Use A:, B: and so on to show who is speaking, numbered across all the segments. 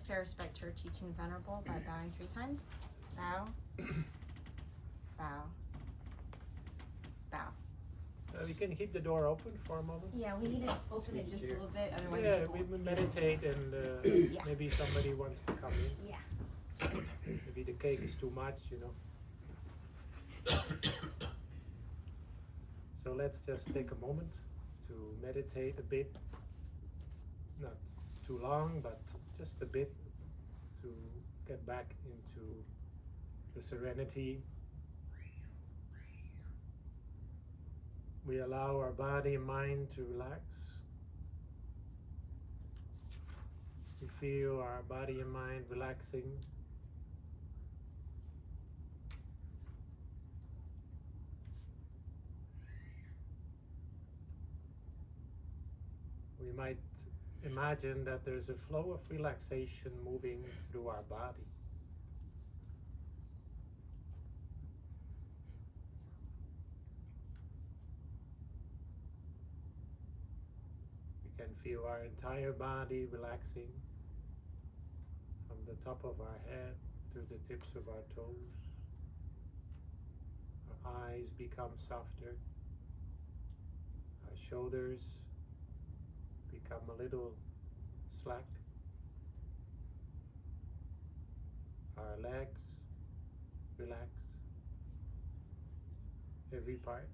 A: Please pay respect to our teaching Venerable by bowing 3 times. Bow, bow, bow.
B: We can keep the door open for a moment.
A: Yeah, we need to open it just a little bit, otherwise
B: Yeah,
A: people...
B: we meditate and
A: Yeah.
B: maybe somebody wants to come in.
A: Yeah.
B: Maybe the cake is too much, you know. So let's just take a moment to meditate a bit. Not too long, but just a bit to get back into the serenity. We allow our body and mind to relax. We feel our body and mind relaxing. We might imagine that there's a flow of relaxation moving through our body. We can feel our entire body relaxing from the top of our head to the tips of our toes. Our eyes become softer. Our shoulders become a little slack. Our legs relax. Every part.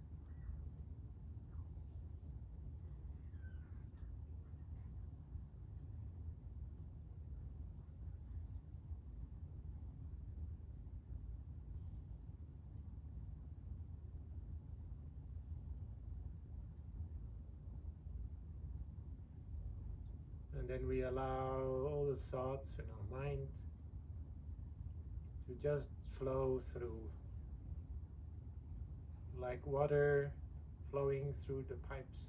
B: And then we allow all the thoughts in our mind to just flow through, like water flowing through the pipes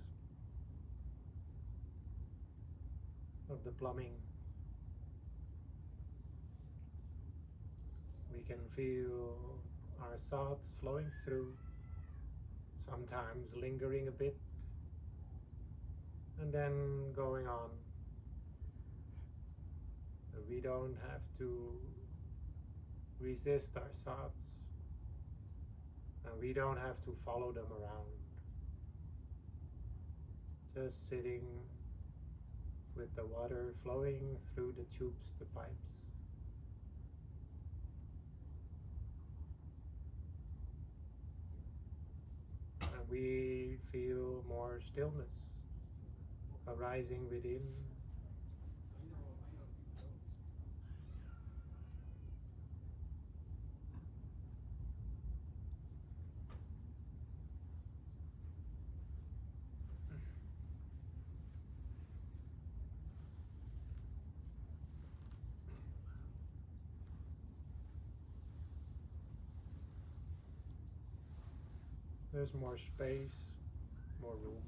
B: of the plumbing. We can feel our thoughts flowing through, sometimes lingering a bit, and then going on. We don't have to resist our thoughts, and we don't have to follow them around. Just sitting with the water flowing through the tubes, the pipes. And we feel more stillness arising within. There's more space, more room.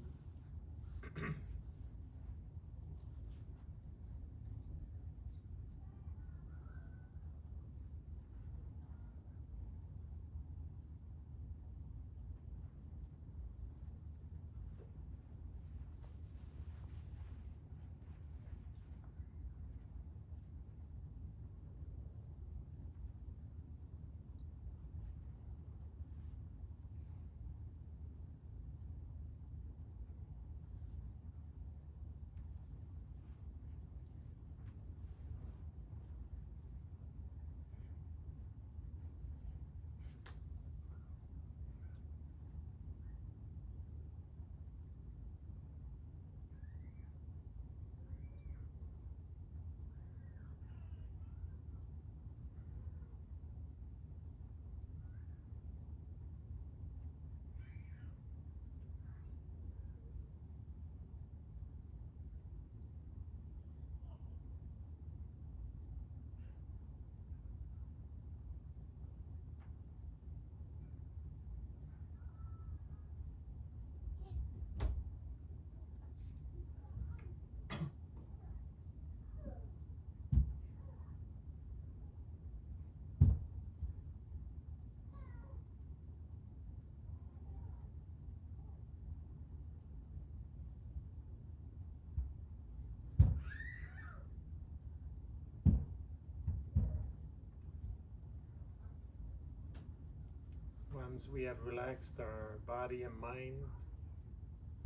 B: once we have relaxed our body and mind,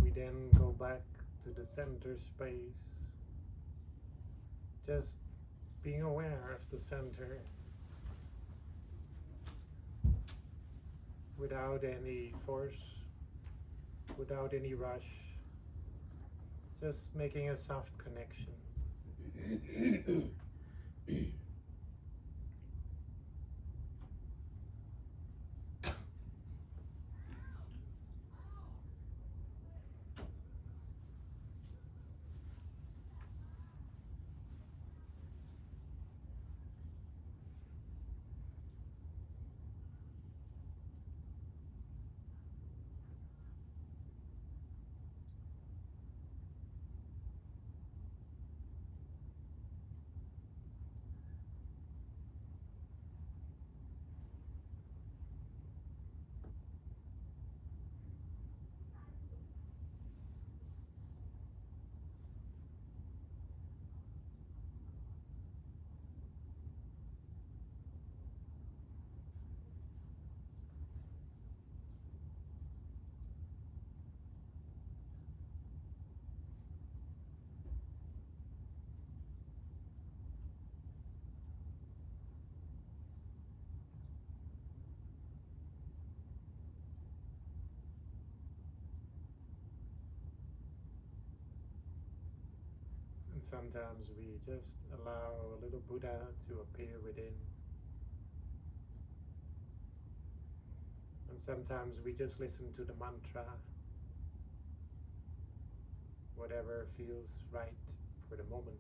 B: we then go back to the center space, just being aware of the center without any force, without any rush, just making a soft connection. And sometimes we just allow a little Buddha to appear within. And sometimes we just listen to the mantra, whatever feels right for the moment.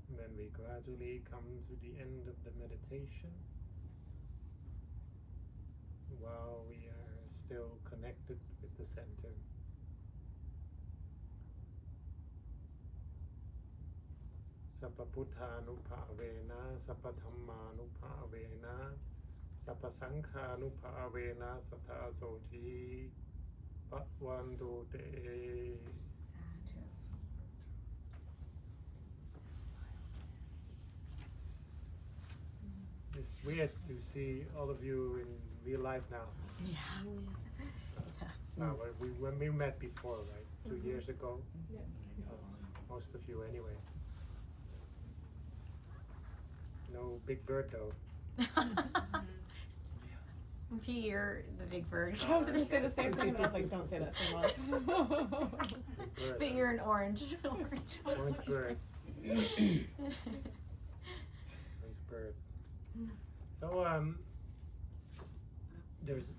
B: And then we gradually come to the end of the meditation while we are still connected with the center. Sappa Buddhanupavena, Sappa Dhammanupavena, Sappa Sankhanupavena, Sattha Soti Bhagwantu Te. It's weird to see all of you in real life now.
A: Yeah.
B: When we met before, right? 2 years ago.
C: Yes.
B: Most of you anyway. No big bird though.
A: P, you're the big bird.
C: I was gonna say the same thing, but I was like, don't say that too much.
B: Bird,
A: But you're an orange.
B: Orange bird. Nice bird. So there's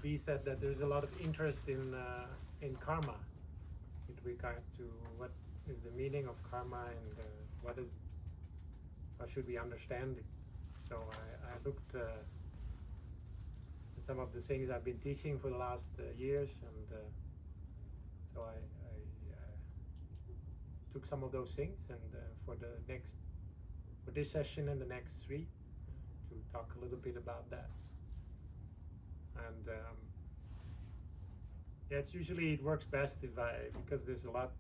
B: B said that there's a lot of interest in karma with regard to what is the meaning of karma and how should we understand it. So I looked at some of the things I've been teaching for the last years, and so I took some of those things, and for this session and the next 3 to talk a little bit about that. And yeah, it works best if because there's a lot,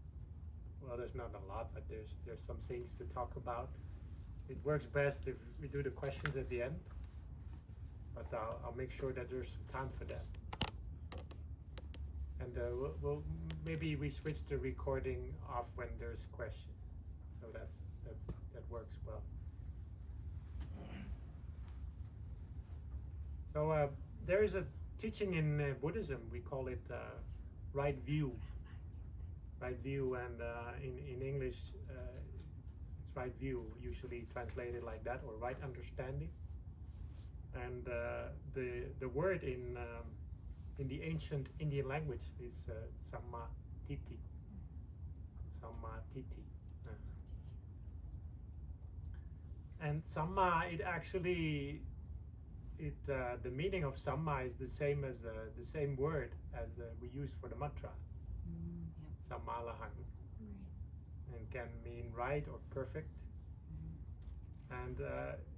B: well, there's not a lot, but there's some things to talk about. It works best if we do the questions at the end, but I'll make sure that there's some time for that. And we'll maybe we switch the recording off when there's questions, so that works well. So there is a teaching in Buddhism, we call it right view. Right view, and in English it's right view, usually translated like that, or right understanding. And the word in the ancient Indian language is sammatiti. Sammatiti. And samma, it actually, the meaning of samma is the same as the same word as we use for the mantra, sammalahan, and can mean right or perfect. And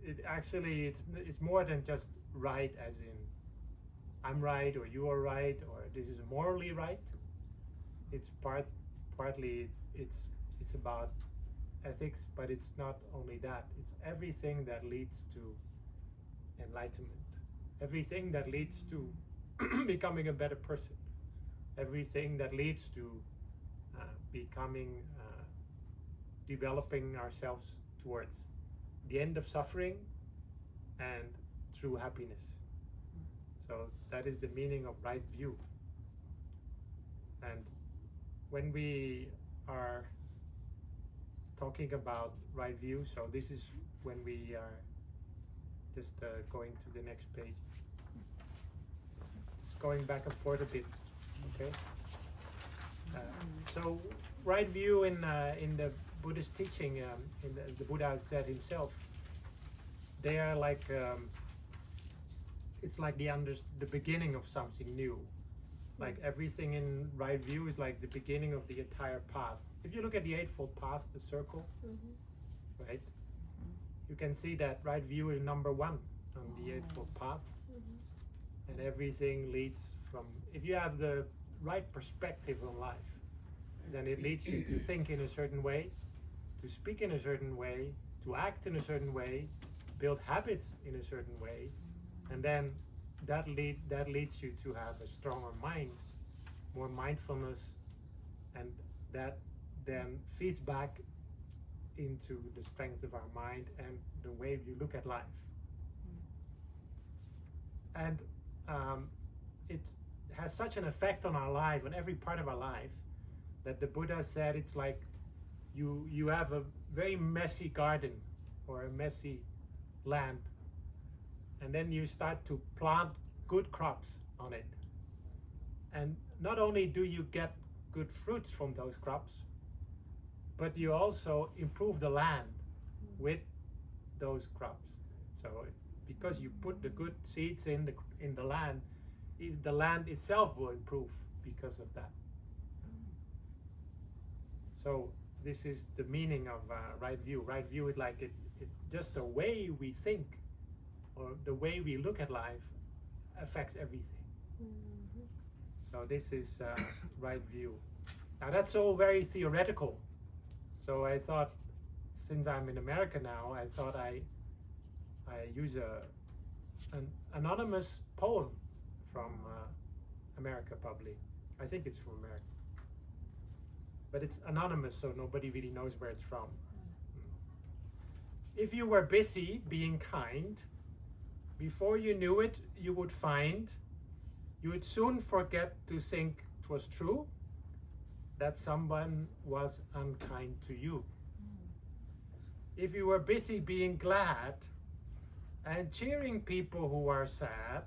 B: it actually, it's more than just right, as in I'm right or you are right or this is morally right. It's partly it's about ethics, but it's not only that. It's everything that leads to enlightenment, everything that leads to becoming a better person, everything that leads to becoming, developing ourselves towards the end of suffering and true happiness. So that is the meaning of right view. And when we are talking about right view, so this is when we are just going to the next page. Just going back and forth a bit, okay? So right view in the Buddhist teaching, the Buddha said himself, they are like, it's like the beginning of something new. Like everything in right view is like the beginning of the entire path. If you look at the Eightfold Path, the circle, right? You can see that right view is number 1 on the Eightfold Path. And everything leads from, if you have the right perspective on life, then it leads you to think in a certain way, to speak in a certain way, to act in a certain way, build habits in a certain way, and then that leads you to have a stronger mind, more mindfulness, and that then feeds back into the strength of our mind and the way we look at life. And it has such an effect on our life, on every part of our life, that the Buddha said it's like you have a very messy garden or a messy land, and then you start to plant good crops on it. And not only do you get good fruits from those crops, but you also improve the land with those crops. So because you put the good seeds in the land itself will improve because of that. So this is the meaning of right view. Right view is like it just the way we think or the way we look at life affects everything. So this is right view. Now that's all very theoretical. So I thought, since I'm in America now, I thought I use an anonymous poem from America, probably. I think it's from America. But it's anonymous, so nobody really knows where it's from. If you were busy being kind, before you knew it, you would find, you would soon forget to think 'twas true, that someone was unkind to you. If you were busy being glad and cheering people who are sad,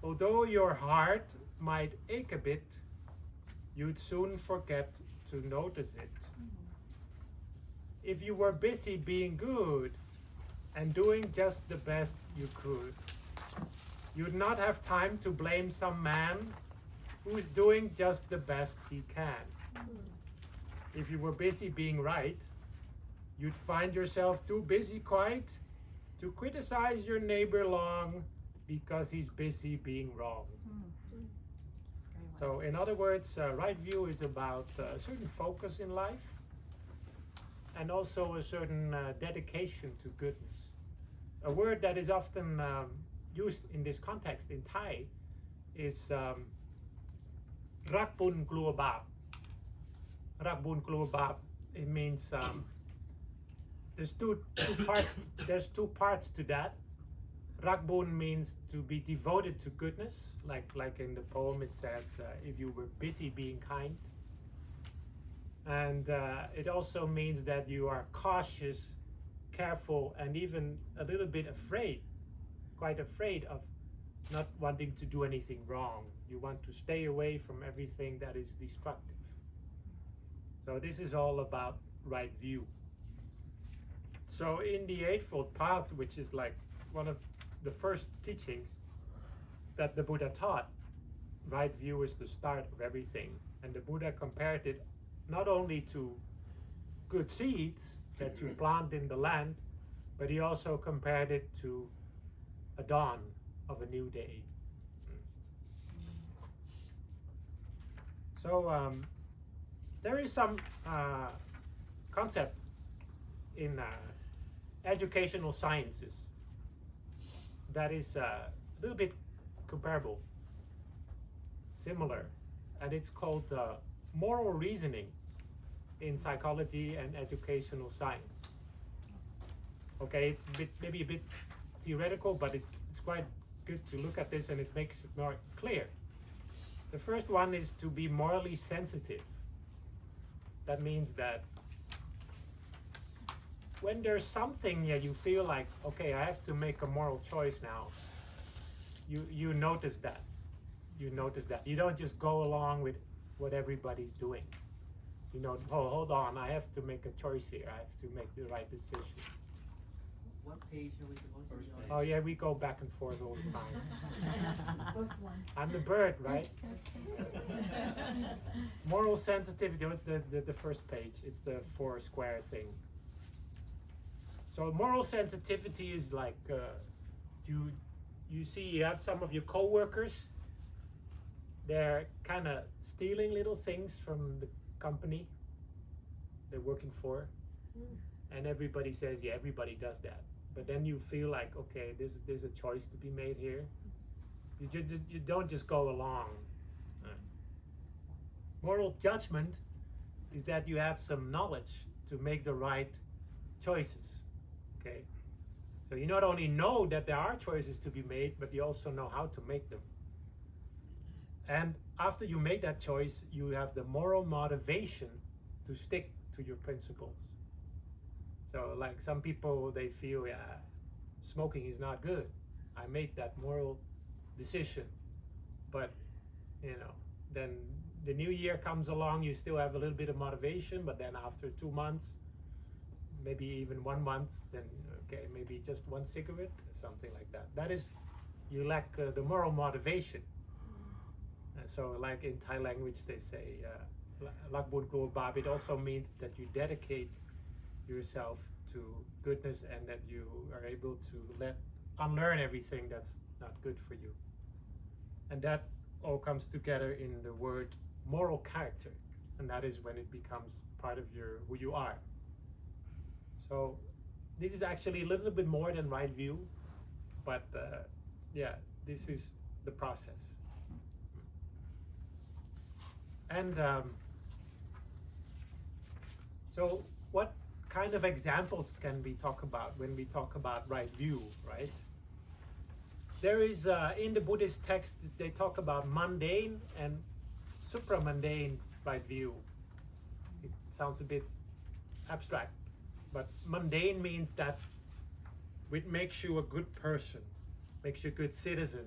B: although your heart might ache a bit, you'd soon forget to notice it. If you were busy being good and doing just the best you could, you'd not have time to blame some man who's doing just the best he can. If you were busy being right, you'd find yourself too busy quite to criticize your neighbor long because he's busy being wrong. So in other words, right view is about a certain focus in life and also a certain dedication to goodness. A word that is often used in this context in Thai is Rak Bun Klua Bap. Rak Bun Klua Bap, it means there's two parts to that. Rak Bun means to be devoted to goodness, like in the poem it says, if you were busy being kind. And it also means that you are cautious, careful, and even a little bit afraid, quite afraid of not wanting to do anything wrong. You want to stay away from everything that is destructive. So this is all about right view. So in the Eightfold Path, which is like one of the first teachings that the Buddha taught, right view is the start of everything. And the Buddha compared it not only to good seeds that you plant in the land, but he also compared it to a dawn of a new day. So there is some concept in educational sciences that is a little bit comparable, similar, and it's called moral reasoning in psychology and educational science. Okay, it's maybe a bit theoretical, but it's quite good to look at this, and it makes it more clear. The first one is to be morally sensitive. That means that when there's something you feel like, okay, I have to make a moral choice now, you notice that. You notice that. You don't just go along with what everybody's doing. You know, oh, hold on, I have to make a choice here. I have to make the right decision.
D: What page are we supposed to be on?
B: Oh yeah, we go back and forth all the time.
E: First one.
B: I'm the bird, right? Moral sensitivity, it's the first page. It's the 4 square thing. So moral sensitivity is like, you see you have some of your co-workers, they're kind of stealing little things from the company they're working for. And everybody says, yeah, everybody does that. But then you feel like, okay, there's a choice to be made here. You don't just go along. Moral judgment is that you have some knowledge to make the right choices. Okay, so you not only know that there are choices to be made, but you also know how to make them. And after you make that choice, you have the moral motivation to stick to your principles. So like some people, they feel, yeah, smoking is not good. I made that moral decision. But, you know, then the new year comes along, you still have a little bit of motivation, but then after 2 months, maybe even 1 month, then, okay, maybe just 1 cigarette, something like that. That is, you lack the moral motivation. So like in Thai language, they say, Lak Bun Klo Bab, it also means that you dedicate yourself to goodness and that you are able to unlearn everything that's not good for you. And that all comes together in the word moral character, and that is when it becomes part of who you are. So this is actually a little bit more than right view, but yeah, this is the process. And so what kind of examples can we talk about when we talk about right view, right? There is, in the Buddhist text, they talk about mundane and supramundane right view. It sounds a bit abstract, but mundane means that it makes you a good person, makes you a good citizen,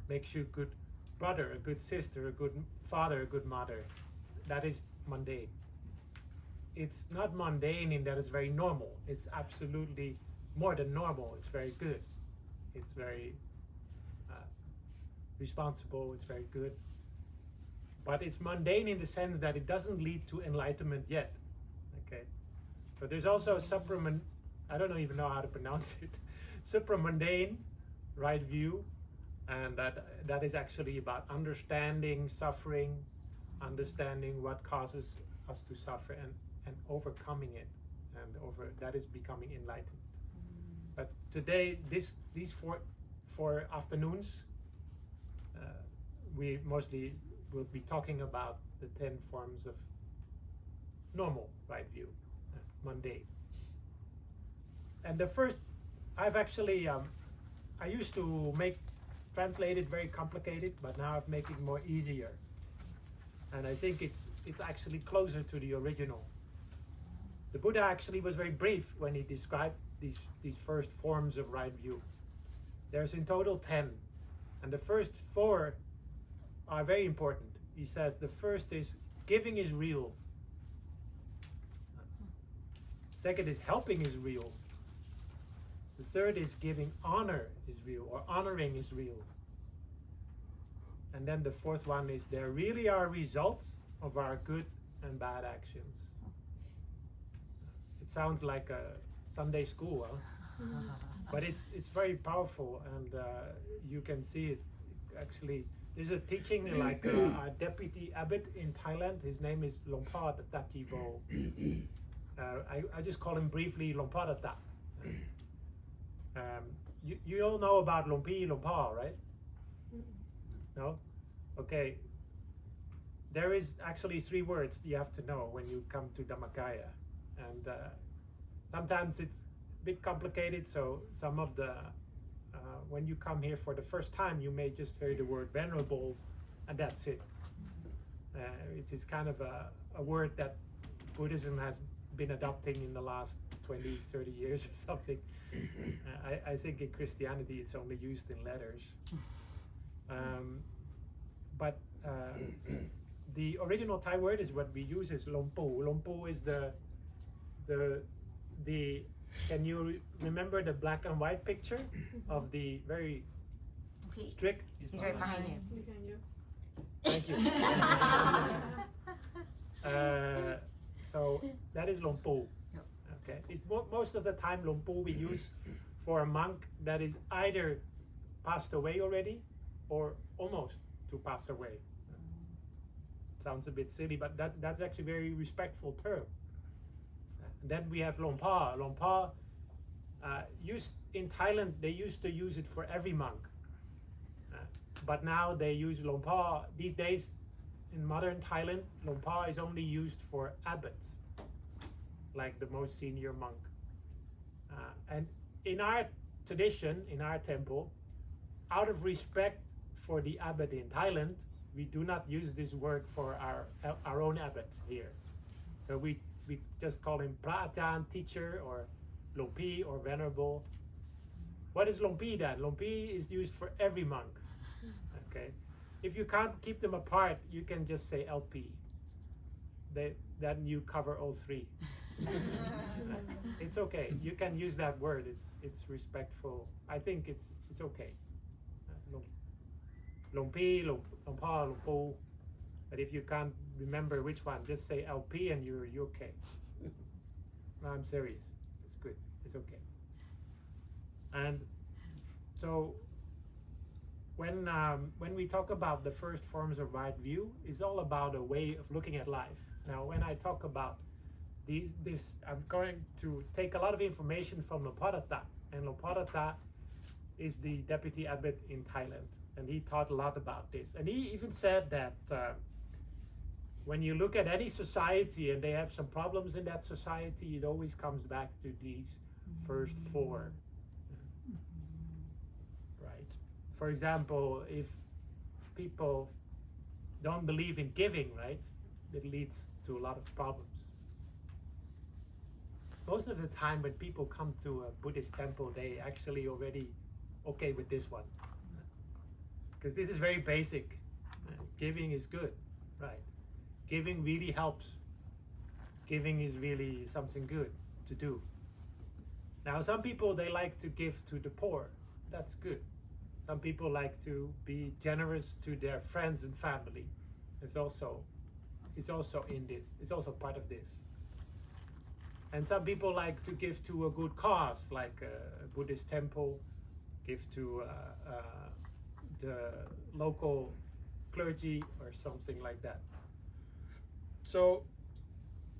B: makes you a good brother, a good sister, a good father, a good mother. That is mundane. It's not mundane in that it's very normal. It's absolutely more than normal. It's very good. It's very responsible. It's very good. But it's mundane in the sense that it doesn't lead to enlightenment yet. Okay. So there's also I don't even know how to pronounce it. Supramundane right view, and that is actually about understanding suffering, understanding what causes us to suffer, and overcoming it, and that is becoming enlightened. But today, these four afternoons, we mostly will be talking about the 10 forms of normal right view, mundane. And the first, I've actually, I used to translate it very complicated, but now I've made it more easier. And I think it's actually closer to the original. The Buddha actually was very brief when he described these first forms of right view. There's in total 10, and the first 4 are very important. He says the first is giving is real. Second is helping is real. The third is giving honor is real, or honoring is real. And then the fourth one is there really are results of our good and bad actions. It sounds like a Sunday school, huh? But it's very powerful, and you can see it actually. There's a teaching like our deputy abbot in Thailand. His name is Lompa Tativo. I just call him briefly Lompa Tata. You all know about Lompi Lompa, right? No? Okay. There is actually 3 words you have to know when you come to Dhammakaya. And sometimes it's a bit complicated, so some of the when you come here for the first time, you may just hear the word venerable, and that's it. It's kind of a word that Buddhism has been adopting in the last 20, 30 years or something. I think in Christianity it's only used in letters. But the original Thai word is what we use is lompu. Lompu is the can you remember the black and white picture of the very strict?
A: He's right behind you.
B: Thank you. So that is lompu. Okay. Most of the time lompu we use for a monk that is either passed away already or almost to pass away. Sounds a bit silly, but that's actually a very respectful term. Then we have Lompa. Lompa, used in Thailand, they used to use it for every monk. But now they use Lompa. These days, in modern Thailand, Lompa is only used for abbots, like the most senior monk. And in our tradition, in our temple, out of respect for the abbot in Thailand, we do not use this word for our own abbot here. So we just call him Pra'achan, teacher, or Lompi, or venerable. What is Lompi then? Lompi is used for every monk. Okay, if you can't keep them apart, you can just say LP. Then you cover all 3. It's okay. You can use that word. It's respectful. I think it's okay. Lompi, Lompa, Lompo. But if you can't remember which one, just say LP and you're okay. No, I'm serious. It's good. It's okay. And so when we talk about the first forms of right view, it's all about a way of looking at life. Now, when I talk about this, I'm going to take a lot of information from Lompadata, and Lompadata is the deputy abbot in Thailand, and he taught a lot about this. And he even said that when you look at any society and they have some problems in that society, it always comes back to these first 4. Right? For example, if people don't believe in giving, right, it leads to a lot of problems. Most of the time when people come to a Buddhist temple, they actually already okay with this one. Because this is very basic. Giving is good, right? Giving really helps. Giving is really something good to do. Now, some people, they like to give to the poor. That's good. Some people like to be generous to their friends and family. It's also in this. It's also part of this. And some people like to give to a good cause, like a Buddhist temple, give to the local clergy or something like that. So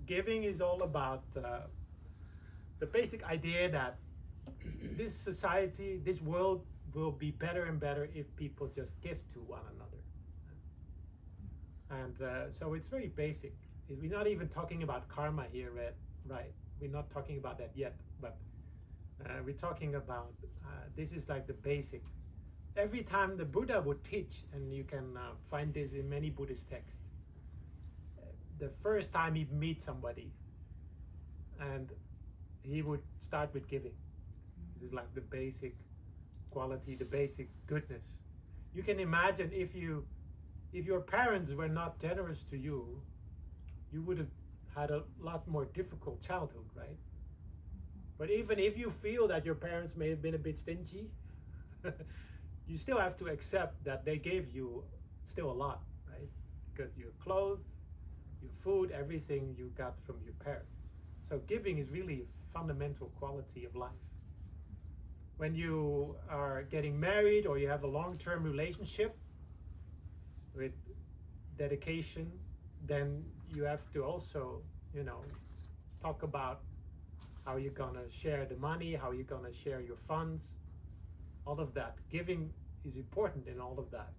B: giving is all about the basic idea that this society, this world will be better and better if people just give to one another. And so it's very basic. We're not even talking about karma here, right? We're not talking about that yet, but we're talking about this is like the basic. Every time the Buddha would teach, and you can find this in many Buddhist texts, the first time he meets somebody, and he would start with giving. This is like the basic quality, the basic goodness. You can imagine if your parents were not generous to you, you would have had a lot more difficult childhood, right? But even if you feel that your parents may have been a bit stingy, you still have to accept that they gave you still a lot, right? Because your clothes, your food, everything you got from your parents. So giving is really a fundamental quality of life. When you are getting married or you have a long-term relationship with dedication, then you have to also, talk about how you're gonna share the money, how you're gonna share your funds, all of that. Giving is important in all of that.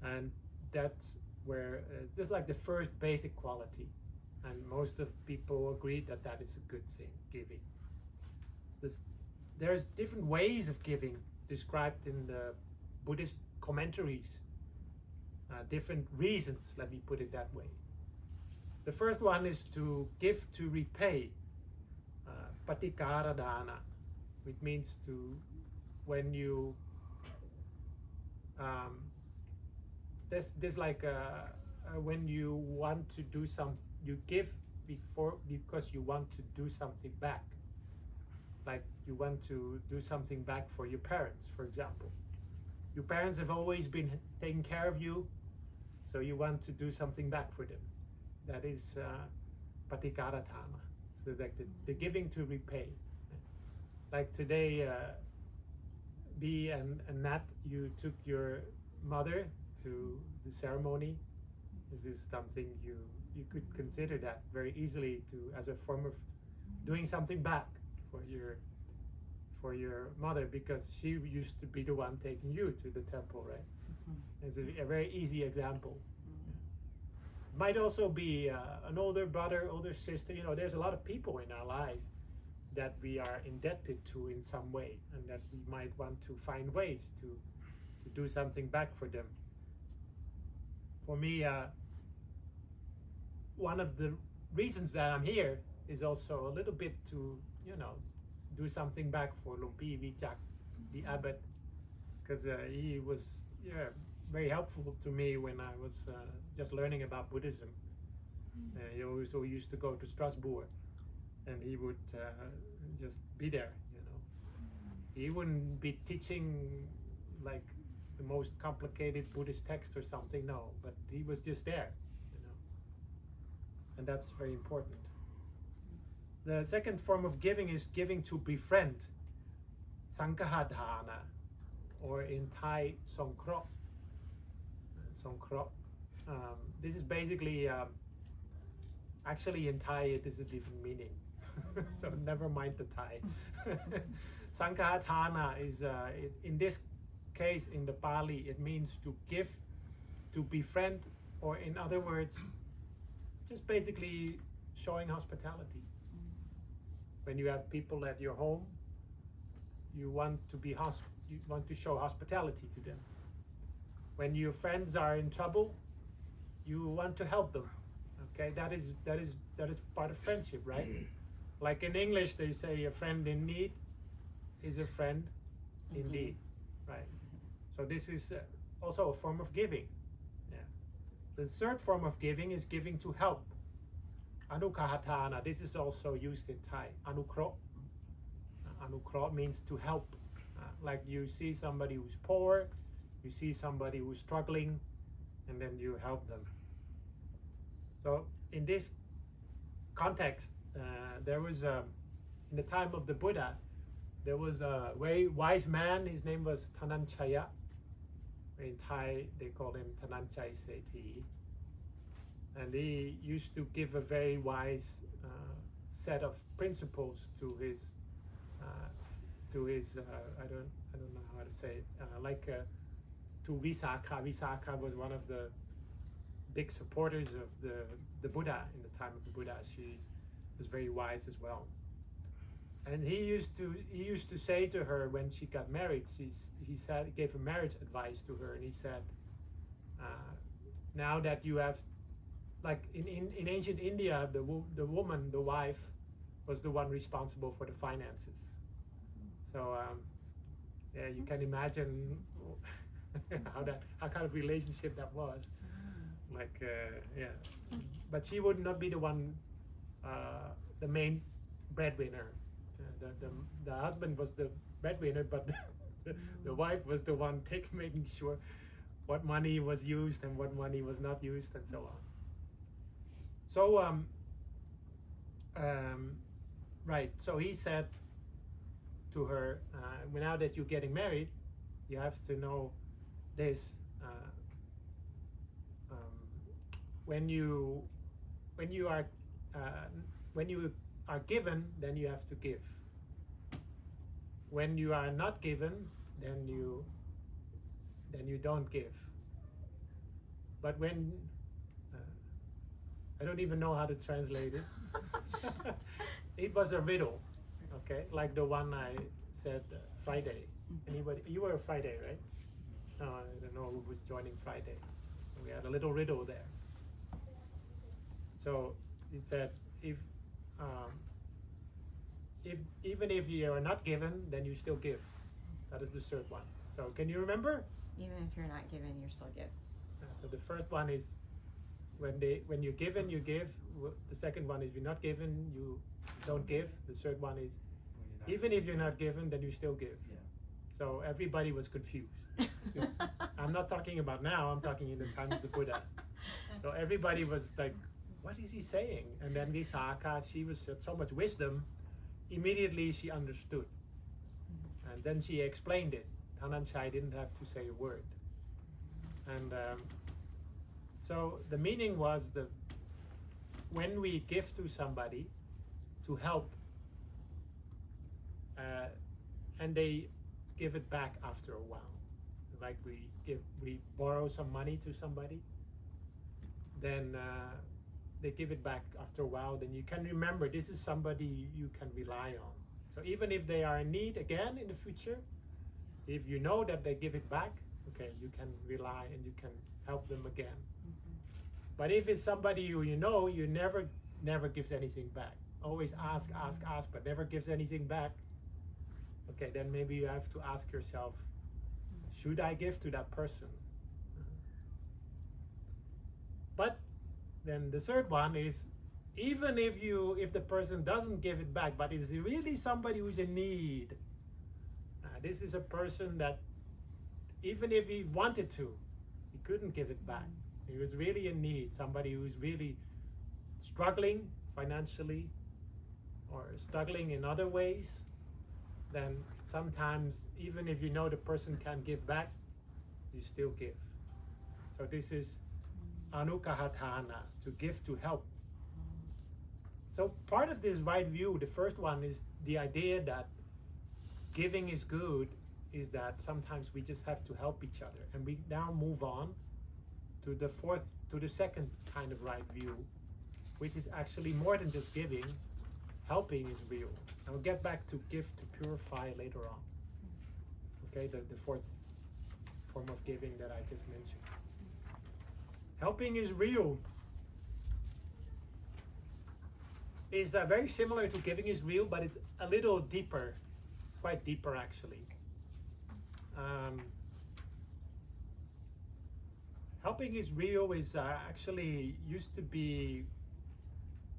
B: And that's where, this is like the first basic quality. And most of people agree that that is a good thing, giving. There's different ways of giving described in the Buddhist commentaries. Different reasons, let me put it that way. The first one is to give to repay, patikaradana, which means to, when you, there's like when you want to do something, you give because you want to do something back. Like you want to do something back for your parents, for example. Your parents have always been taking care of you, so you want to do something back for them. That is patikaratana. So like the giving to repay. Like today, Bee and Nat, you took your mother to the ceremony. This is something you could consider that very easily as a form of doing something back for your mother, because she used to be the one taking you to the temple, right? It's a very easy example. Might also be an older brother, older sister. There's a lot of people in our life that we are indebted to in some way, and that we might want to find ways to do something back for them. For me, one of the reasons that I'm here is also a little bit to, do something back for Lumpi Vichak, the abbot, because he was very helpful to me when I was just learning about Buddhism. He also used to go to Strasbourg, and he would just be there. He wouldn't be teaching like the most complicated Buddhist text or something, no, but he was just there, and that's very important. The second form of giving is giving to befriend, sankahadhana, or in Thai, songkro. This is basically, actually in Thai it is a different meaning, so never mind the Thai. Sankahadhana is, in this case in the Pali, it means to give, to befriend, or in other words, just basically showing hospitality. When you have people at your home, you want to show hospitality to them. When your friends are in trouble, you want to help them. Okay, that is part of friendship, right? Like in English, they say a friend in need is a friend indeed, right? So this is also a form of giving. Yeah. The third form of giving is giving to help. Anukahatana, this is also used in Thai. Anukro. Anukro means to help. Like you see somebody who's poor, you see somebody who's struggling, and then you help them. So in this context, there was in the time of the Buddha, there was a very wise man. His name was Thananchaya. In Thai, they call him Thananchai Sethi. And he used to give a very wise set of principles to his I don't know how to say it, to Visakha. Visakha was one of the big supporters of the Buddha in the time of the Buddha. She was very wise as well. And he used to say to her when she got married, he gave a marriage advice to her, and he said, now that you have like in ancient India, the woman, the wife, was the one responsible for the finances. So yeah, you can imagine how kind of relationship that was. Like yeah, but she would not be the one, the main breadwinner. The husband was the breadwinner, but the wife was the one making sure what money was used and what money was not used and so on. So right, so he said to her, now that you're getting married, you have to know this. When you are given, then you have to give. When you are not given, then you don't give. But when I don't even know how to translate it. It was a riddle, okay, like the one I said Friday. Anybody? You were Friday, right? No, I don't know who was joining Friday. We had a little riddle there. So it said, if even if you are not given, then you still give. That is the third one. So can you remember?
A: Even if you're not given, you still give.
B: So the first one is when you're given, you give. The second one is you're not given, you don't give. The third one is even if you're not given, then you still give.
D: Yeah.
B: So everybody was confused. I'm not talking about now, I'm talking in the times of the Buddha. So everybody was like, what is he saying? And then Visakha, she had so much wisdom, immediately she understood. And then she explained it. Thananchai didn't have to say a word. And so the meaning was that when we give to somebody to help, and they give it back after a while, like we borrow some money to somebody, then they give it back after a while, then you can remember this is somebody you can rely on. So even if they are in need again in the future, if you know that they give it back, okay, you can rely and you can help them again. But if it's somebody who you know, you never gives anything back. Always ask, but never gives anything back. Okay, then maybe you have to ask yourself, should I give to that person? But then the third one is, even if the person doesn't give it back, but is really somebody who's in need. This is a person that even if he wanted to, he couldn't give it back. He was really in need, somebody who's really struggling financially or struggling in other ways, then sometimes even if you know the person can't give back, you still give. So this is anukahatana, to give to help. So part of this right view, the first one is the idea that giving is good, is that sometimes we just have to help each other. And we now move on to the second kind of right view, which is actually more than just giving. Helping is real. And we'll get back to give to purify later on. Okay, the fourth form of giving that I just mentioned. Helping is real is very similar to giving is real, but it's a little deeper, quite deeper actually. Helping is real is actually used to be,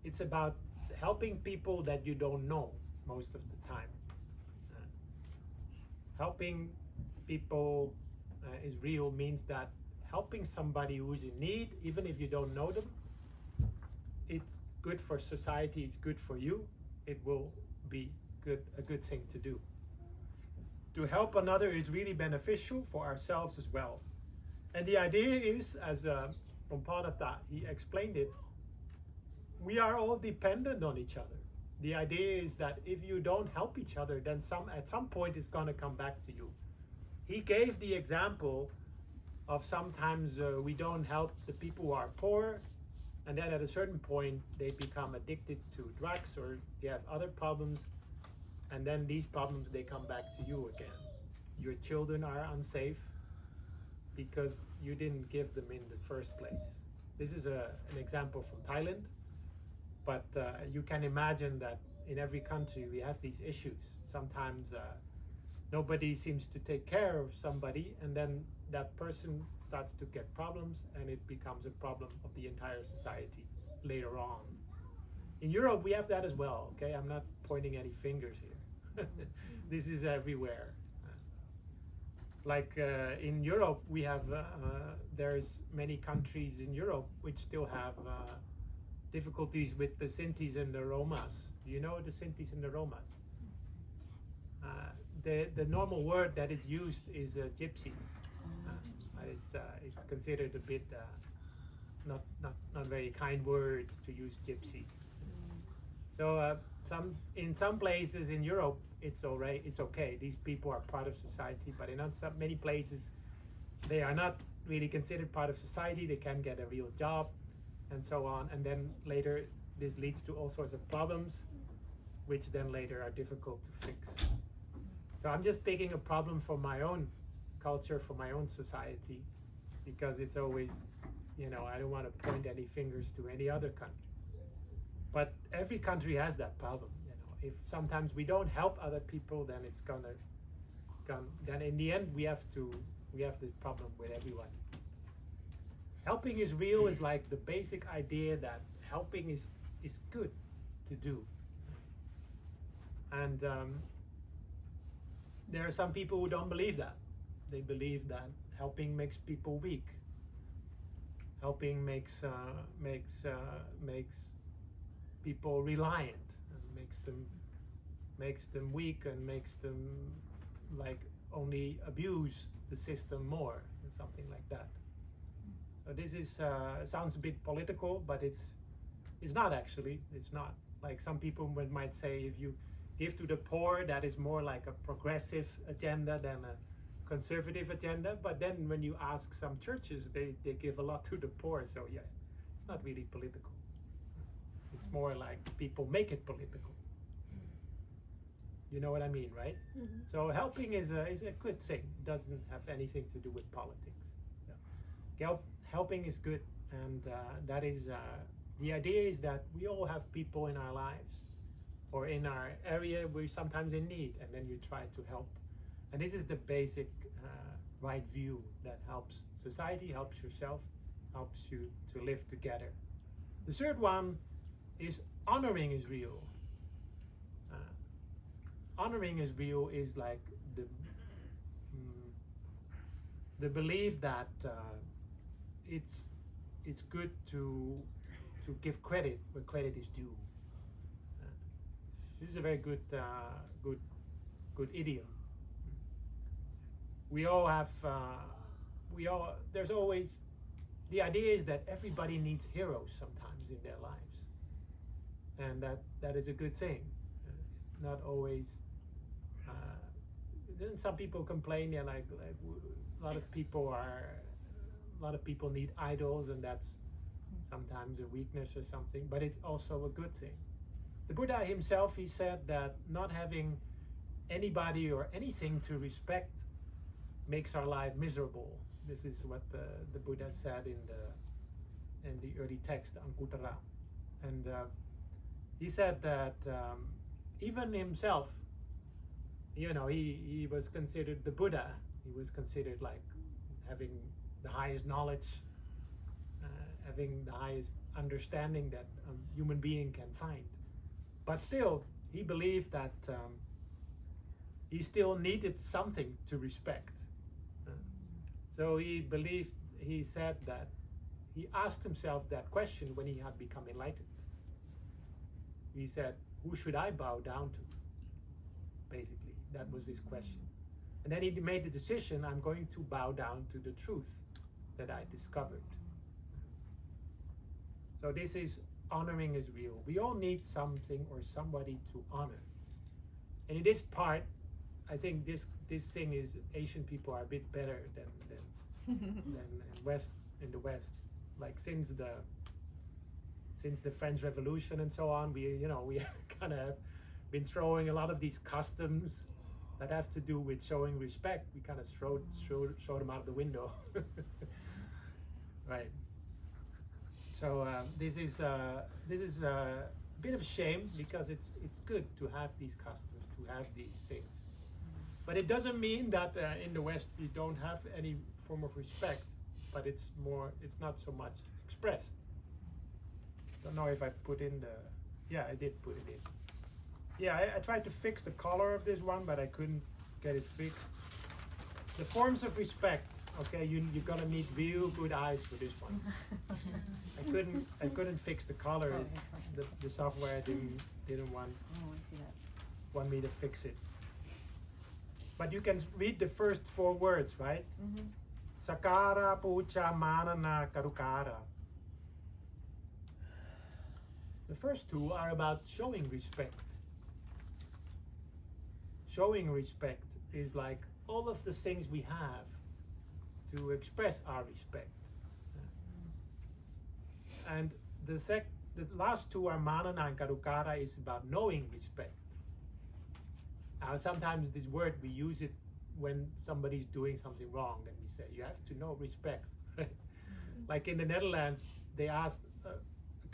B: it's about helping people that you don't know most of the time. Helping people is real means that helping somebody who's in need, even if you don't know them, it's good for society, it's good for you, it will be a good thing to do. To help another is really beneficial for ourselves as well. And the idea is, as Pompadata, he explained it, we are all dependent on each other. The idea is that if you don't help each other, then at some point it's going to come back to you. He gave the example of sometimes we don't help the people who are poor, and then at a certain point they become addicted to drugs or they have other problems, and then these problems, they come back to you again. Your children are unsafe because you didn't give them in the first place. This is an example from Thailand, but you can imagine that in every country we have these issues. Sometimes nobody seems to take care of somebody, and then that person starts to get problems, and it becomes a problem of the entire society later on. In Europe, we have that as well, okay? I'm not pointing any fingers here. This is everywhere. In Europe, we have, there's many countries in Europe which still have difficulties with the Sintis and the Romas. Do you know the Sintis and the Romas? The normal word that is used is gypsies. It's considered a bit not very kind word to use gypsies. So in some places in Europe it's alright, it's okay. These people are part of society, but in many places they are not really considered part of society. They can't get a real job, and so on. And then later this leads to all sorts of problems, which then later are difficult to fix. So I'm just taking a problem for my own culture, for my own society, because it's always, I don't want to point any fingers to any other country. But every country has that problem. If sometimes we don't help other people, then it's then in the end we have this problem with everyone. Helping is real is like the basic idea that helping is good to do. And there are some people who don't believe that. They believe that helping makes people weak. Helping makes people reliant, and makes them weak, and makes them like only abuse the system more, and something like that. So this is sounds a bit political, but it's not actually. It's not. Like some people might say, if you give to the poor, that is more like a progressive agenda than a conservative agenda. But then when you ask some churches, they give a lot to the poor. So yeah, it's not really political. It's more like people make it political. You know what I mean, right? Mm-hmm. So helping is a good thing. It doesn't have anything to do with politics. Yeah. Helping is good, and that is the idea is that we all have people in our lives or in our area we're sometimes in need, and then you try to help. And this is the basic right view that helps society, helps yourself, helps you to live together. The third one is honoring is real. Honoring is real is like the belief that it's good to give credit where credit is due. This is a very good idiom. There's always, the idea is that everybody needs heroes sometimes in their lives, and that is a good thing. Not always. Then some people complain, like a lot of people need idols, and that's sometimes a weakness or something, but it's also a good thing. The Buddha himself, he said that not having anybody or anything to respect makes our life miserable. This is what the Buddha said in the early text, Ankuttara. And he said that even himself, he was considered the Buddha. He was considered like having the highest knowledge, having the highest understanding that a human being can find. But still, he believed that he still needed something to respect. So he said that he asked himself that question when he had become enlightened. He said, who should I bow down to? Basically, that was his question. And then he made the decision, I'm going to bow down to the truth that I discovered. So this is honoring is real. We all need something or somebody to honor. And in this part, I think this thing is Asian people are a bit better than in the West. Like since the French Revolution and so on, we kind of been throwing a lot of these customs that have to do with showing respect. We kind of throw them out the window. Right. So this is a bit of shame because it's good to have these customs, to have these things, but it doesn't mean that in the West we don't have any form of respect, but it's not so much expressed. Don't know if I put in the, yeah, I did put it in. Yeah, I tried to fix the color of this one, but I couldn't get it fixed. The forms of respect. Okay, you're gonna need real good eyes for this one. I couldn't fix the color. The software didn't want me to fix it. But you can read the first 4 words, right? Sakara, pucha, manana, karukara. The first 2 are about showing respect. Showing respect is like all of the things we have to express our respect. And the last 2 are manana and karukara, is about knowing respect. Sometimes this word we use it when somebody's doing something wrong, then we say you have to know respect. Like in the Netherlands, they asked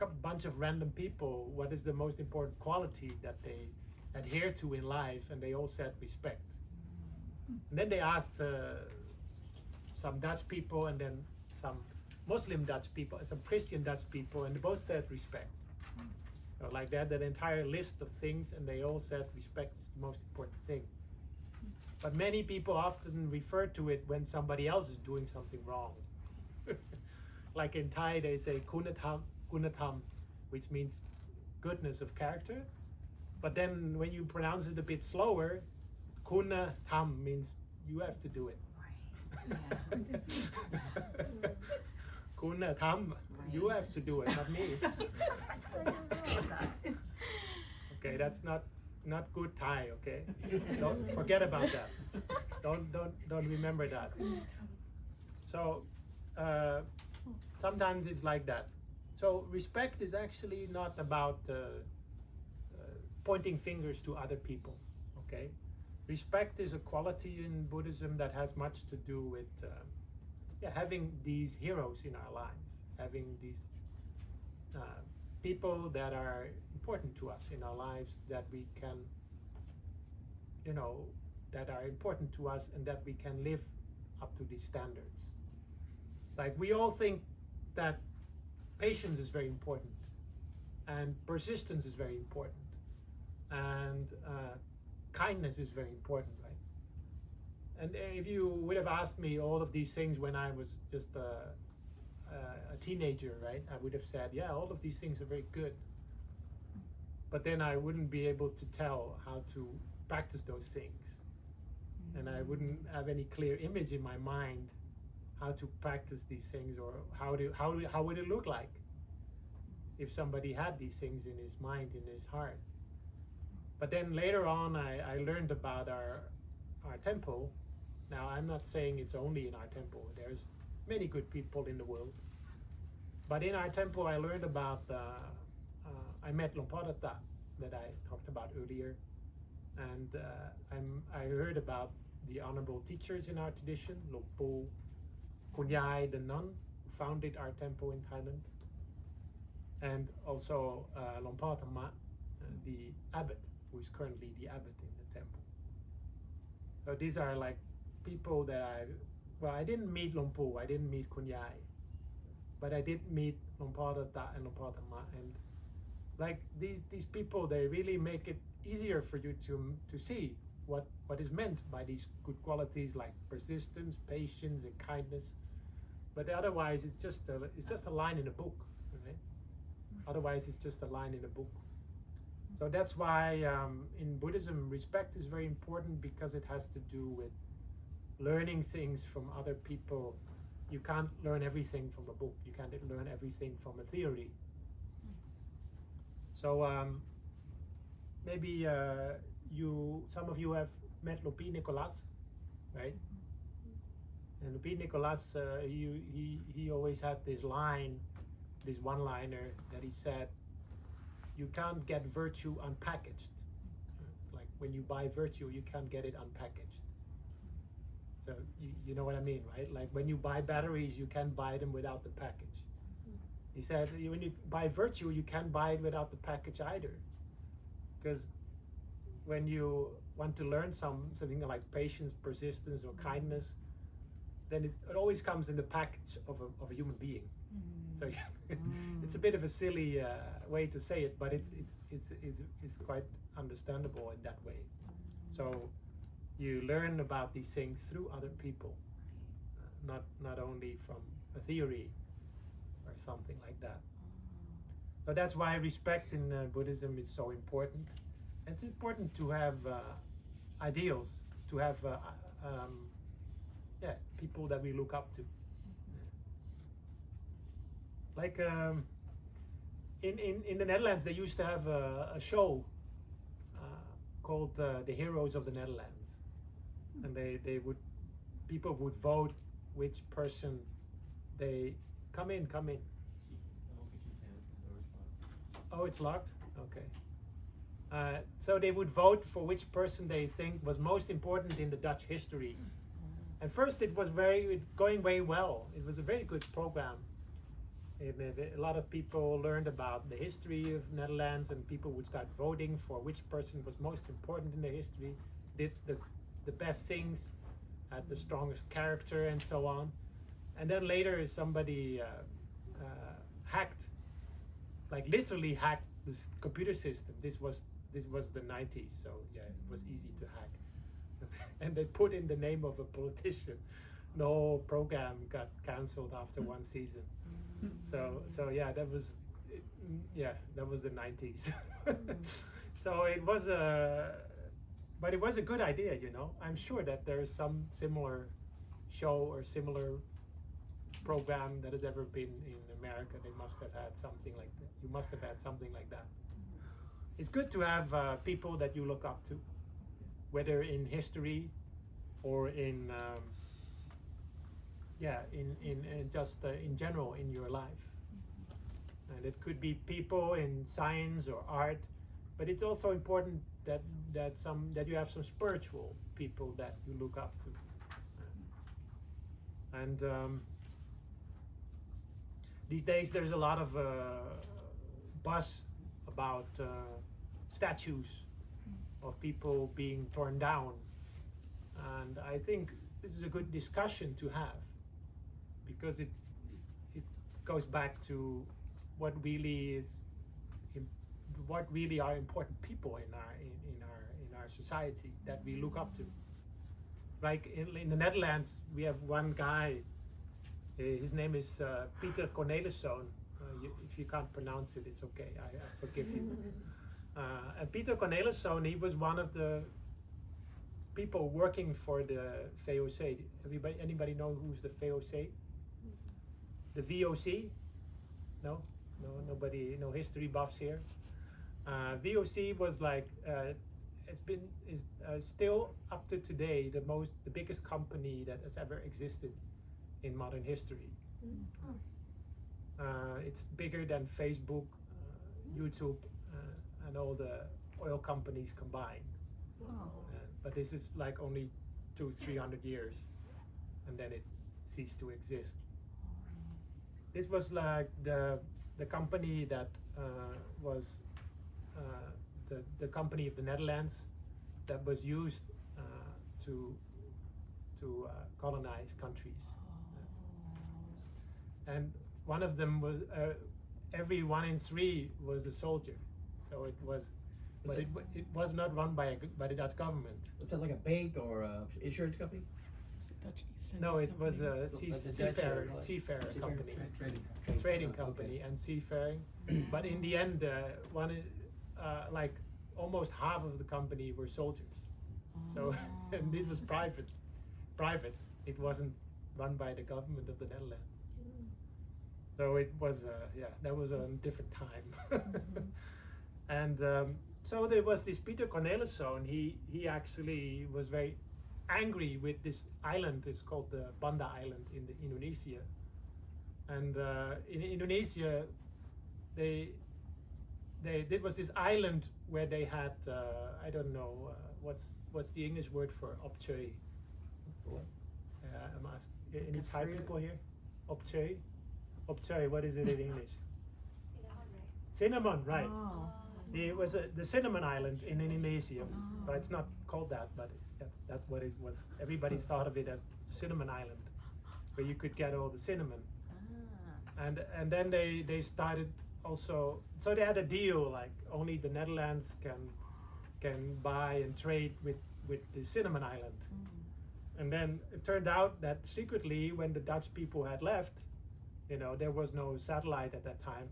B: a bunch of random people what is the most important quality that they adhere to in life, and they all said respect. And then they asked some Dutch people, and then some Muslim Dutch people, and some Christian Dutch people, and they both said respect. So like that entire list of things, and they all said respect is the most important thing. But many people often refer to it when somebody else is doing something wrong. Like in Thai, they say kunatham, which means goodness of character. But then when you pronounce it a bit slower, kunatham means you have to do it. Kunatham, you have to do it, not me. Okay, that's not good Thai. Okay, don't forget about that. Don't remember that. So sometimes it's like that. So respect is actually not about pointing fingers to other people. Okay, respect is a quality in Buddhism that has much to do with having these heroes in our lives, having these people that are important to us in our lives, that we can, that are important to us, and that we can live up to these standards. Like we all think that patience is very important, and persistence is very important, and kindness is very important, right? And if you would have asked me all of these things when I was just a teenager, right, I would have said, yeah, all of these things are very good. But then I wouldn't be able to tell how to practice those things. And I wouldn't have any clear image in my mind how to practice these things, or how would it look like if somebody had these things in his mind, in his heart. But then later on I learned about our temple. Now I'm not saying it's only in our temple, there's many good people in the world. But in our temple I learned about, I met Lompadata that I talked about earlier, and I heard about the honorable teachers in our tradition, Lompo, Kunyai the nun, who founded our temple in Thailand, and also Lompatama, the abbot, who is currently the abbot in the temple. So these are like people that I didn't meet Lompo, I didn't meet Kunyai, but I did meet Lompadata and Lompatama, and like these people, they really make it easier for you to see what is meant by these good qualities like persistence, patience, and kindness. But otherwise, it's just a line in a book, right? Otherwise, it's just a line in a book. So that's why in Buddhism, respect is very important, because it has to do with learning things from other people. You can't learn everything from a book. You can't learn everything from a theory. So maybe some of you have met Lopi Nicolas, right? And Lopi Nicolas, he always had this line, this one-liner that he said, you can't get virtue unpackaged. Like when you buy virtue, you can't get it unpackaged. So you know what I mean, right? Like when you buy batteries, you can't buy them without the package. He said, when you buy virtue, you can't buy it without the package either. Because when you want to learn something like patience, persistence, or kindness, then it always comes in the package of a human being. So it's a bit of a silly way to say it, but it's quite understandable in that way. So you learn about these things through other people, not only from a theory or something like that. So that's why respect in Buddhism is so important. And it's important to have ideals, to have people that we look up to. Like in the Netherlands, they used to have a show called The Heroes of the Netherlands, and people would vote which person they come in. Oh, it's locked? Okay. So they would vote for which person they think was most important in the Dutch history. And first it was going very well. It was a very good program. A lot of people learned about the history of Netherlands, and people would start voting for which person was most important in the history, did the best things, had the strongest character, and so on. And then later somebody hacked, like literally hacked this computer system. This was the 90s, so yeah, it was easy to hack. And they put in the name of a politician. The whole program got cancelled after one season. So yeah, that was the 90s. So it was but it was a good idea, you know. I'm sure that there is some similar show or similar program that has ever been in America. They must have had something like that. You must have had something like that. It's good to have people that you look up to, whether in history or in in general in your life. And it could be people in science or art, but it's also important that you have some spiritual people that you look up to. And these days there's a lot of buzz about statues of people being torn down, and I think this is a good discussion to have, because it goes back to what really are important people in our society that we look up to. Like in the Netherlands, we have one guy. His name is Peter Corneliszoon. If you can't pronounce it, it's okay. I forgive you. And Peter Corneliszoon, he was one of the people working for the VOC. Anybody know who's the VOC? The VOC? No, nobody. No history buffs here. VOC was like is still up to today the biggest company that has ever existed in modern history. It's bigger than Facebook, YouTube, and all the oil companies combined. But this is like only 200-300 years, and then it ceased to exist. This was like the company that was the company of the Netherlands that was used to colonize countries. And one of them was every 1 in 3 was a soldier. So it was, but it was not run by the Dutch government.
E: Was that like a bank or a insurance company?
B: No, it was a seafarer company, trading company and seafaring. But in the end, like almost half of the company were soldiers. So and this was private. It wasn't run by the government of the Netherlands. So it was that was a different time. And so there was this Peter Corneliszoon. He actually was very angry with this island. It's called the Banda Island in Indonesia. And in Indonesia, there was this island where they had I don't know what's the English word for opchoi.
E: What?
B: I'm asking any Thai people here. Opchoi. Oh, sorry, what is it in English? Cinnamon, right?
C: Oh.
B: It was the Cinnamon Island in Indonesia, but it's not called that. But that's what it was. Everybody thought of it as the Cinnamon Island, where you could get all the cinnamon.
A: Ah.
B: And then they started also. So they had a deal like only the Netherlands can buy and trade with the Cinnamon Island. And then it turned out that secretly, when the Dutch people had left, there was no satellite at that time.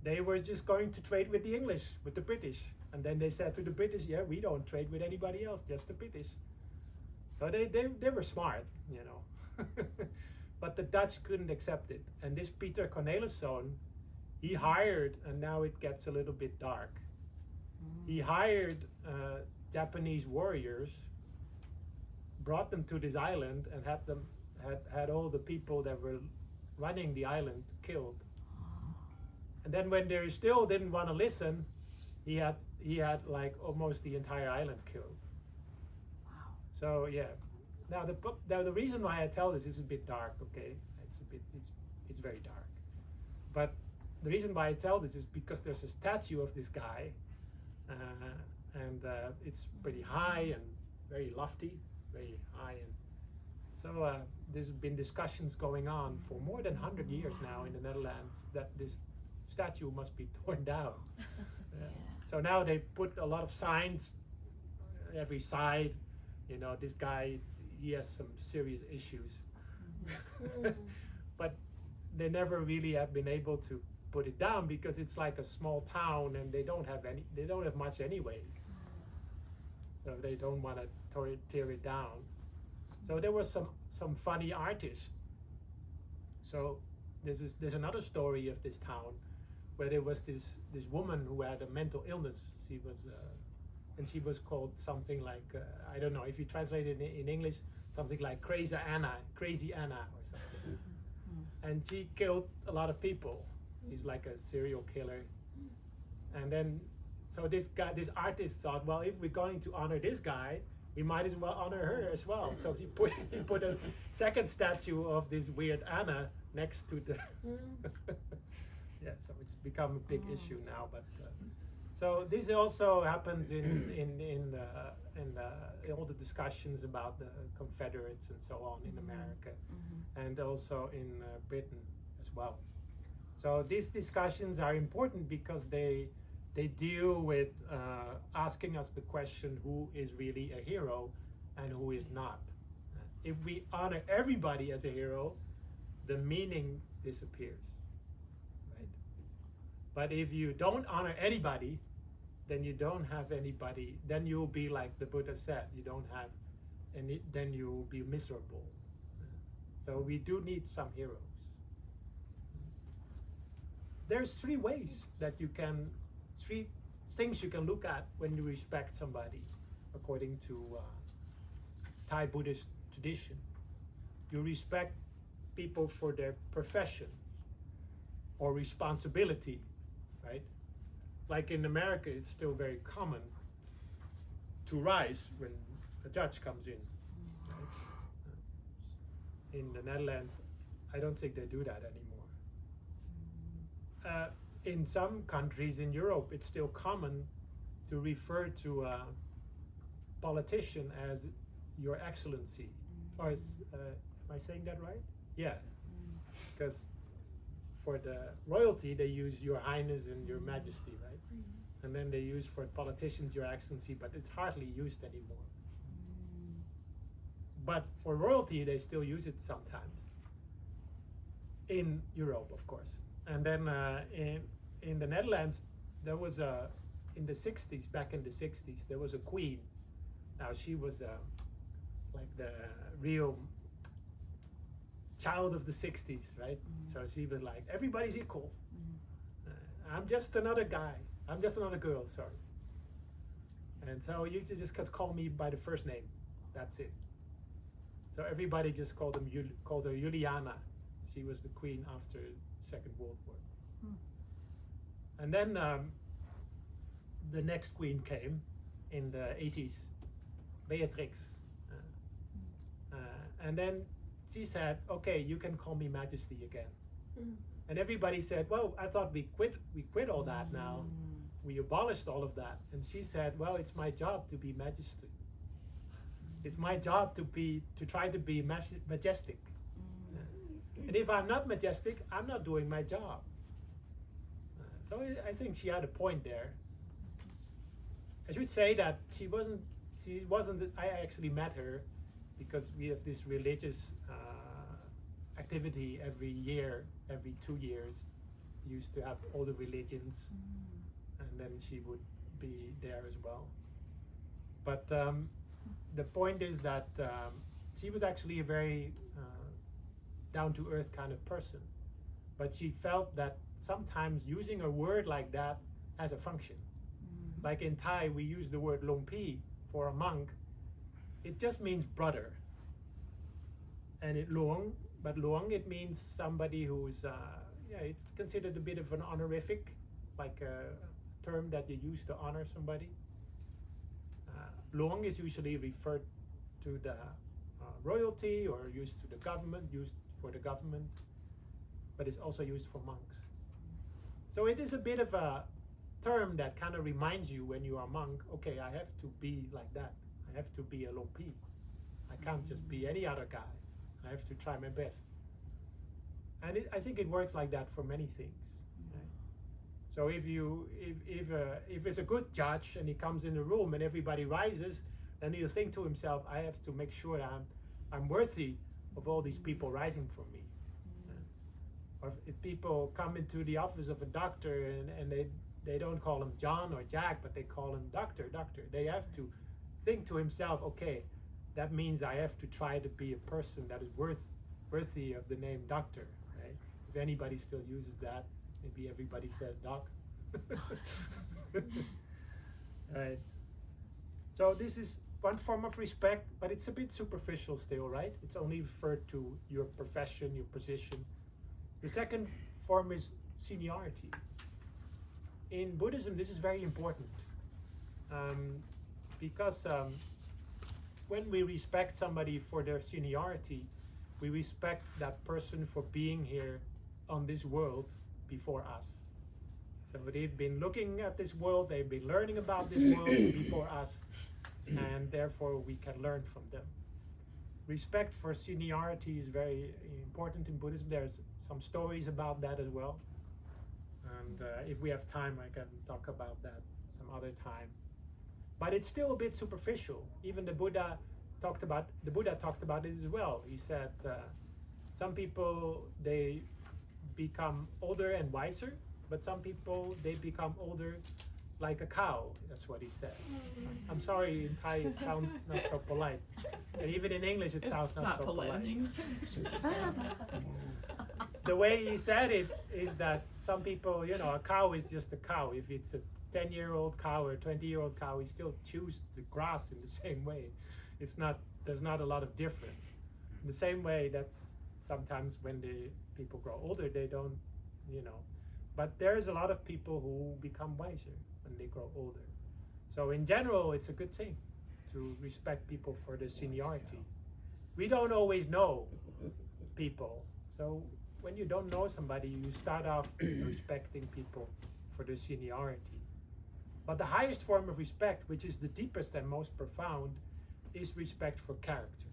B: They were just going to trade with the English, with the British. And then they said to the British, yeah, we don't trade with anybody else, just the British. So they were smart, But the Dutch couldn't accept it. And this Peter Corneliszoon, he hired, and now it gets a little bit dark. He hired Japanese warriors, brought them to this island, and had all the people that were running the island killed. And then when they still didn't want to listen, he had like almost the entire island killed.
A: Wow.
B: So yeah. Now the reason why I tell this is a bit dark. Okay, it's very dark. But the reason why I tell this is because there's a statue of this guy, and it's pretty high and very lofty, very high, and so there's been discussions going on for more than 100 years now in the Netherlands that this statue must be torn down. So now they put a lot of signs every side. This guy, he has some serious issues. But they never really have been able to put it down because it's like a small town and they don't have much anyway. So they don't want to tear it down. So there was some funny artists. So there's another story of this town where there was this woman who had a mental illness. She was called something like I don't know if you translate it in English, something like Crazy Anna or something. And she killed a lot of people. She's like a serial killer. And then so this artist thought, well, if we're going to honor this guy, we might as well honor her as well. So he put a second statue of this weird Anna next to the yeah, so it's become a big issue now. But so this also happens in all the discussions about the Confederates and so on in America, and also in Britain as well. So these discussions are important because they deal with asking us the question, who is really a hero and who is not. If we honor everybody as a hero, the meaning disappears, right? But if you don't honor anybody, then you don't have anybody, then you'll be like the Buddha said, you don't have any, then you'll be miserable. So we do need some heroes. There's three things you can look at when you respect somebody, according to Thai Buddhist tradition. You respect people for their profession or responsibility, right? Like in America, it's still very common to rise when a judge comes in. Right? In the Netherlands, I don't think they do that anymore. In some countries in Europe, it's still common to refer to a politician as Your Excellency. Or am I saying that right? Yeah. Because for the royalty, they use Your Highness and Your Majesty, right? And then they use for politicians Your Excellency, but it's hardly used anymore. But for royalty, they still use it sometimes. In Europe, of course. And then in the Netherlands, there was in the 60s, back in the 60s, there was a queen. Now she was like the real child of the 60s, right? So she was like, everybody's equal. I'm just another guy. I'm just another girl, sorry. And so you just could call me by the first name. That's it. So everybody just called her Juliana. She was the queen after the Second World War. And then the next queen came in the 80s, Beatrix. And then she said, okay, you can call me Majesty again. And everybody said, well, I thought we quit all that now. We abolished all of that. And she said, well, it's my job to be magistrate. It's my job to try to be majestic. And if I'm not majestic, I'm not doing my job. So I think she had a point there. I should say that she wasn't, I actually met her because we have this religious activity every year, every 2 years. We used to have all the religions, and then she would be there as well. But the point is that she was actually a very down-to-earth kind of person. But she felt that sometimes using a word like that has a function. Like in Thai, we use the word longpi for a monk. It just means brother. And luong, but luong, it means somebody who's, it's considered a bit of an honorific, like a term that you use to honor somebody. Luong is usually referred to the royalty or used to the government, used for the government, but it's also used for monks. So it is a bit of a term that kind of reminds you when you are a monk, okay, I have to be like that. I have to be a longpi. I can't just be any other guy. I have to try my best. And I think it works like that for many things. Right? So if it's a good judge and he comes in the room and everybody rises, then he'll think to himself, I have to make sure that I'm worthy of all these people rising for me. Or if people come into the office of a doctor and they don't call him John or Jack, but they call him doctor, they have to think to himself, okay, that means I have to try to be a person that is worthy of the name doctor, right? If anybody still uses that, maybe everybody says doc. Right. So this is one form of respect, but it's a bit superficial still, right? It's only referred to your profession, your position. The second form is seniority. In Buddhism, this is very important because when we respect somebody for their seniority, we respect that person for being here on this world before us. So they've been looking at this world, they've been learning about this world before us, and therefore we can learn from them. Respect for seniority is very important in Buddhism. There's some stories about that as well. And if we have time, I can talk about that some other time. But it's still a bit superficial. Even the Buddha talked about it as well. He said some people, they become older and wiser, but some people, they become older like a cow. That's what he said. I'm sorry, in Thai it sounds not so polite. And even in English it sounds not so polite. The way he said it is that some people, a cow is just a cow. If it's a 10-year-old cow or a 20-year-old cow, we still chews the grass in the same way. There's not a lot of difference. In the same way, that's sometimes when people grow older, they don't, But there's a lot of people who become wiser when they grow older. So in general, it's a good thing to respect people for their seniority. We don't always know people. So when you don't know somebody, you start off respecting people for their seniority. But the highest form of respect, which is the deepest and most profound, is respect for character.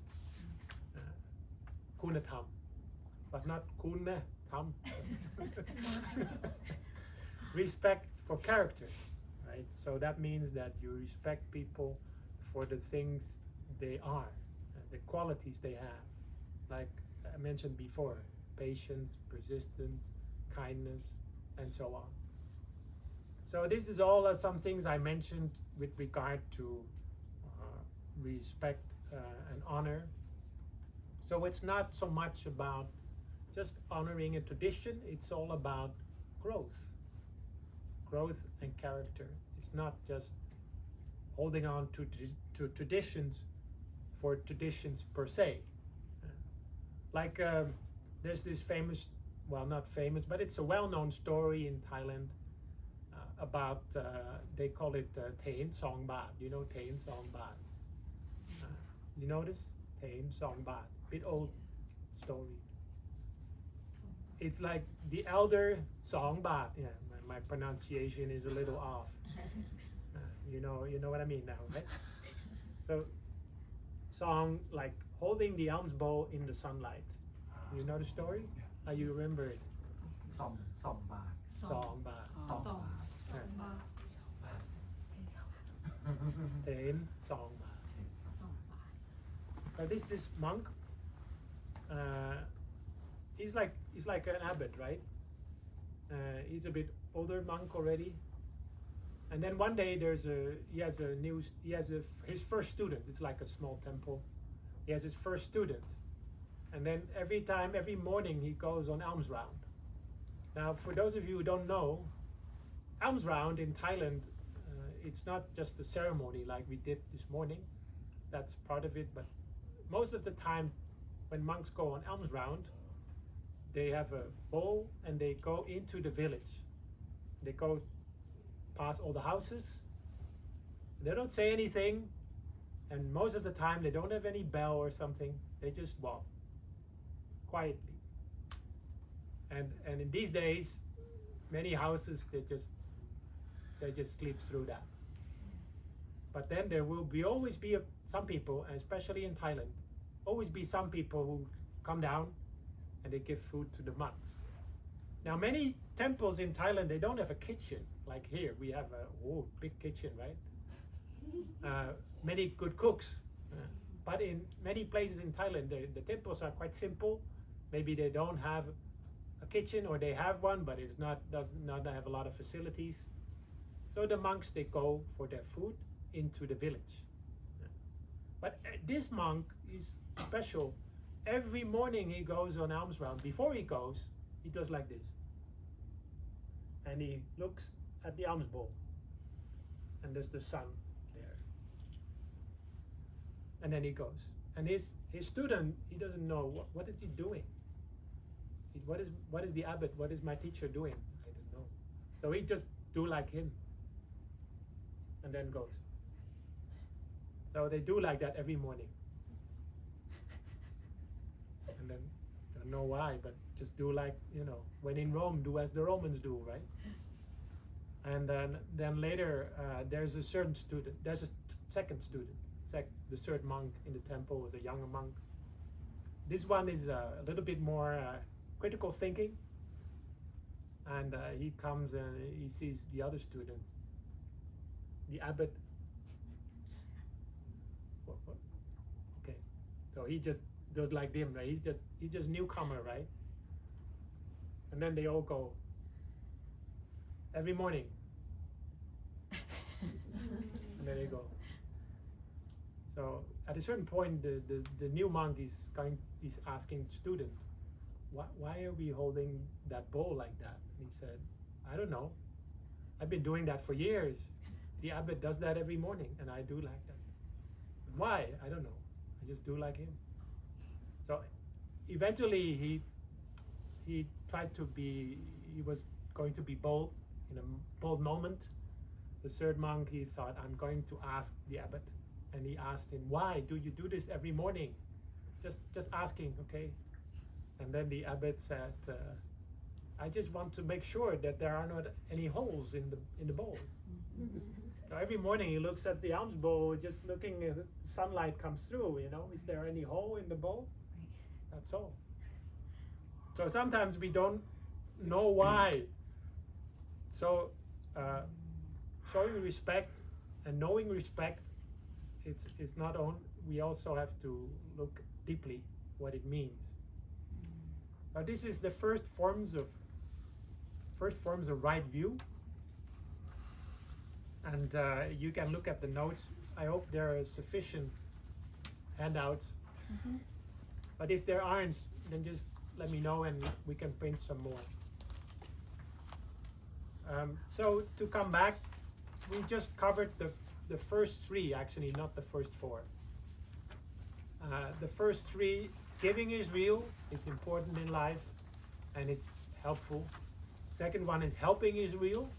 B: Kunatham, but not kunatham. Respect for character, right? So that means that you respect people for the things they are, the qualities they have. Like I mentioned before, patience, persistence, kindness, and so on. So this is all some things I mentioned with regard to respect and honor. So it's not so much about just honoring a tradition, it's all about growth and character. It's not just holding on to traditions for traditions per se. Like there's this famous, well, not famous, but it's a well-known story in Thailand about, they call it Thein Song Bat. You know Thein Song Bat? You know this? Thein Song Bat. Bit old story. it's like the elder song bat. Yeah, my pronunciation is a little off. You know what I mean now, right? So, song like holding the alms bowl in the sunlight. You know the story? You remember it?
D: สองบาท
B: Song bat.
D: สองบาท
B: Ten song bat. So this monk, he's like an abbot, right? He's a bit older monk already. And then one day he has his first student. It's like a small temple. He has his first student. And then every morning he goes on alms round. Now, for those of you who don't know, alms round in Thailand, it's not just a ceremony like we did this morning. That's part of it, but most of the time when monks go on alms round, they have a bowl and they go into the village. They go past all the houses. They don't say anything, and most of the time they don't have any bell or something. They just walk quietly. And in these days, many houses they just sleep through that. But then there will always be some people, especially in Thailand, always be some people who come down and they give food to the monks. Now, many temples in Thailand, they don't have a kitchen like here. We have a big kitchen, right? Many good cooks. But in many places in Thailand, the temples are quite simple. Maybe they don't have a kitchen, or they have one, but does not have a lot of facilities. So the monks, they go for their food into the village. But this monk is special. Every morning he goes on alms round. Before he goes, he does like this. And he looks at the alms bowl. And there's the sun there. And then he goes. And his student, he doesn't know, what is he doing? What is the abbot? What is my teacher doing? I don't know. So he just do like him. And then goes. So they do like that every morning. And then, don't know why, but just do like, when in Rome, do as the Romans do, right? And then later, there's a certain student, there's a second student. The third monk in the temple was a younger monk. This one is a little bit more critical thinking. And he comes and he sees the other student, the abbot. Okay, so he just does like them, right? He's just newcomer, right? And then they all go every morning. And then they go. So at a certain point, the new monk is asking the student, why are we holding that bowl like that? And he said, I don't know. I've been doing that for years. The abbot does that every morning, and I do like that. Why? I don't know. I just do like him. So eventually he was going to be bold in a bold moment. The third monk, he thought, I'm going to ask the abbot. And he asked him, why do you do this every morning? Just asking, okay? And then the abbot said, I just want to make sure that there are not any holes in the bowl. So every morning he looks at the alms bowl, just looking as the sunlight comes through, is there any hole in the bowl? That's all. So sometimes we don't know why. So showing respect and knowing respect, it's not only, we also have to look deeply what it means. Now this is the first forms of right view. And you can look at the notes. I hope there are sufficient handouts. Mm-hmm. But if there aren't, then just let me know and we can print some more. So to come back, we just covered the first three, actually, not the first four. The first three, giving is real, it's important in life, and it's helpful. Second one is helping is real,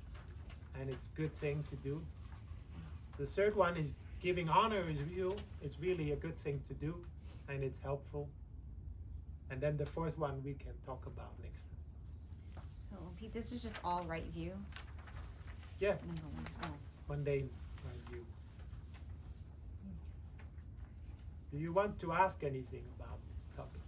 B: and it's a good thing to do. The third one is giving honor is real, it's really a good thing to do, and it's helpful. And then the fourth one we can talk about next time.
A: this is just all right view.
B: Yeah,
A: Number one. Oh.
B: mundane view. Do you want to ask anything about this topic?